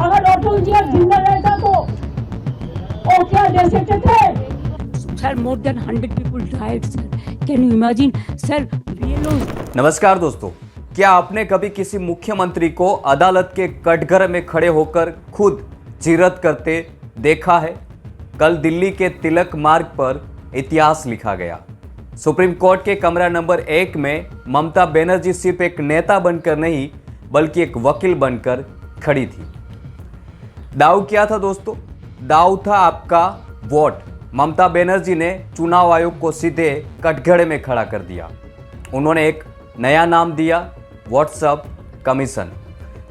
अगर auto engineer जिंदा रहता तो वो क्या दे सकते थे? Sir, more than 100 people died, sir. Can you imagine, sir? नमस्कार दोस्तों, क्या आपने कभी किसी मुख्यमंत्री को अदालत के कटघरे में खड़े होकर खुद जिरत करते देखा है? कल दिल्ली के तिलक मार्ग पर इतिहास लिखा गया। सुप्रीम कोर्ट के कमरा नंबर 1 में ममता बनर्जी सिर्फ एक नेता बनकर नहीं बल्कि एक वकील बनकर खड़ी थी। दाव क्या था दोस्तों? दाव था आपका वोट। ममता बनर्जी ने चुनाव आयोग को सीधे कटघरे में खड़ा कर दिया। उन्होंने एक नया नाम दिया, व्हाट्सएप कमीशन।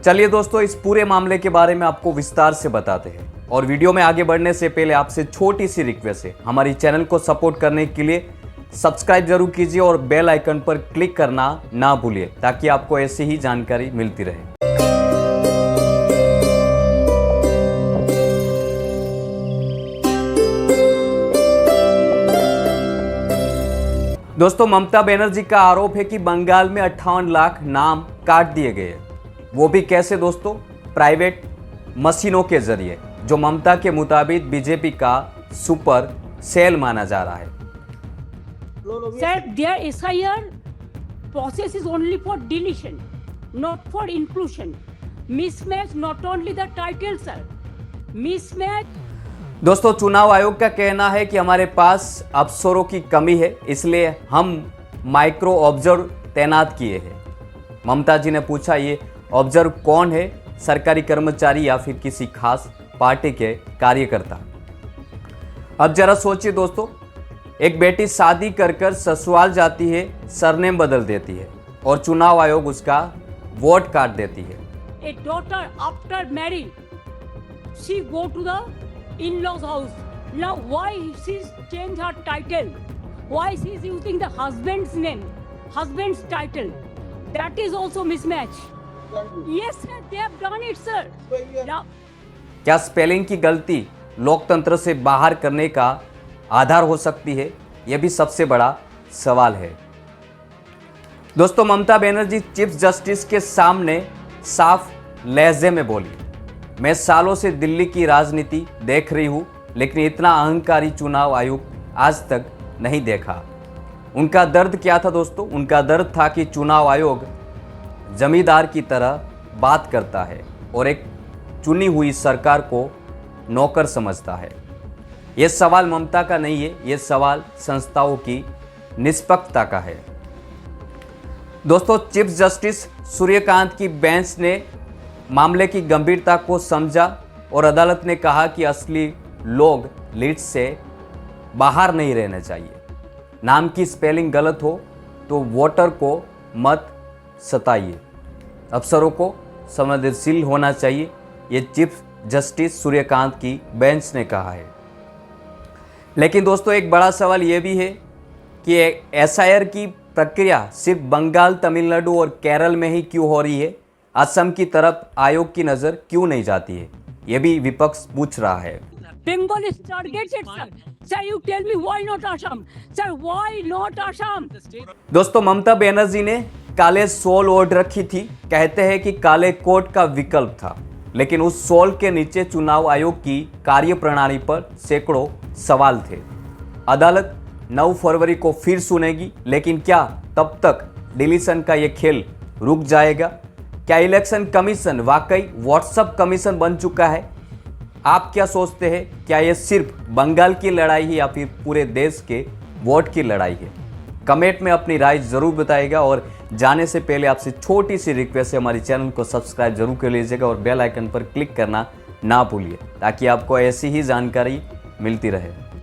चलिए दोस्तों, इस पूरे मामले के बारे में आपको विस्तार से बताते हैं। और वीडियो में आगे बढ़ने से पहले आपसे छोटी सी रिक्वेस्ट है, हमारी चैनल को सपोर्ट करने के लिए सब्सक्राइब जरूर कीजिए और बेल आइकन पर क्लिक करना ना भूलिए ताकि आपको ऐसी ही जानकारी मिलती रहे। दोस्तों, ममता बनर्जी का आरोप है कि बंगाल में 58 लाख नाम काट दिए गए। वो भी कैसे दोस्तों? प्राइवेट मशीनों के जरिए, जो ममता के मुताबिक बीजेपी का सुपर सेल माना जा रहा है। Sir, their SIR process is only for deletion, not for inclusion. Mismatch not only the title, sir. Mismatch. दोस्तों, चुनाव आयोग का कहना है कि हमारे पास अफसरों की कमी है, इसलिए हम माइक्रो ऑब्जर्व तैनात किए हैं। ममता जी ने पूछा, ये ऑब्जर्व कौन है? सरकारी कर्मचारी या फिर किसी खास पार्टी के कार्यकर्ता? अब जरा सोचिए दोस्तों, एक बेटी शादी कर कर ससुराल जाती है, सरनेम बदल देती है और चुनाव आयोग उसका वोट काट देती है। A daughter after marriage, she go to the in-laws house. Now why she's change her title? Why she's using the husband's name, husband's title? That is also mismatch. Yes sir, they have done it sir. Now, क्या spelling की गलती लोकतंत्र से बाहर करने का आधार हो सकती है? यह भी सबसे बड़ा सवाल है। दोस्तों, ममता बनर्जी चीफ जस्टिस के सामने साफ लहजे में बोली, मैं सालों से दिल्ली की राजनीति देख रही हूं, लेकिन इतना अहंकारी चुनाव आयोग आज तक नहीं देखा। उनका दर्द क्या था दोस्तों? उनका दर्द था कि चुनाव आयोग जमींदार की तरह बात करता है और एक चुनी हुई सरकार को नौकर समझता है। यह सवाल ममता का नहीं है, यह सवाल संस्थाओं की निष्पक्षता का है। दोस्तों, चीफ जस्टिस सूर्यकांत की बेंच ने मामले की गंभीरता को समझा और अदालत ने कहा कि असली लोग लिस्ट से बाहर नहीं रहने चाहिए। नाम की स्पेलिंग गलत हो तो वोटर को मत सताइए, अफसरों को संवेदनशील होना चाहिए, ये चीफ जस्टिस सूर्यकांत की बेंच ने कहा है। लेकिन दोस्तों, एक बड़ा सवाल यह भी है कि एसआईआर की प्रक्रिया सिर्फ बंगाल, तमिलनाडु और केरल में ही क्यों हो रही है? असम की तरफ आयोग की नजर क्यों नहीं जाती है? यह भी विपक्ष पूछ रहा है। Bengal is targeted, sir. Sir, you tell me why not Assam? Sir, why not Assam? दोस्तों, ममता बनर्जी ने काले सोल ओढ़ रखी थी। कहते हैं कि काले कोट का विकल्प था, लेकिन उस सोल के नीचे चुनाव आयोग की कार्यप्रणाली पर सैकड़ों सवाल थे। अदालत 9 फरवरी को फिर सुनेगी, लेकिन क्या तब तक डिलीशन का यह खेल रुक जाएगा? क्या इलेक्शन कमीशन वाकई व्हाट्सएप कमीशन बन चुका है? आप क्या सोचते हैं? क्या यह सिर्फ बंगाल की लड़ाई है या फिर पूरे देश के वोट की लड़ाई है? कमेंट में अपनी राय जरूर बताइएगा और जाने से पहले आपसे छोटी सी रिक्वेस्ट है, हमारी चैनल को सब्सक्राइब जरूर कर लीजिएगा और बेल आइकन पर क्लिक करना ना भूलिए ताकि आपको ऐसी ही जानकारी मिलती रहे।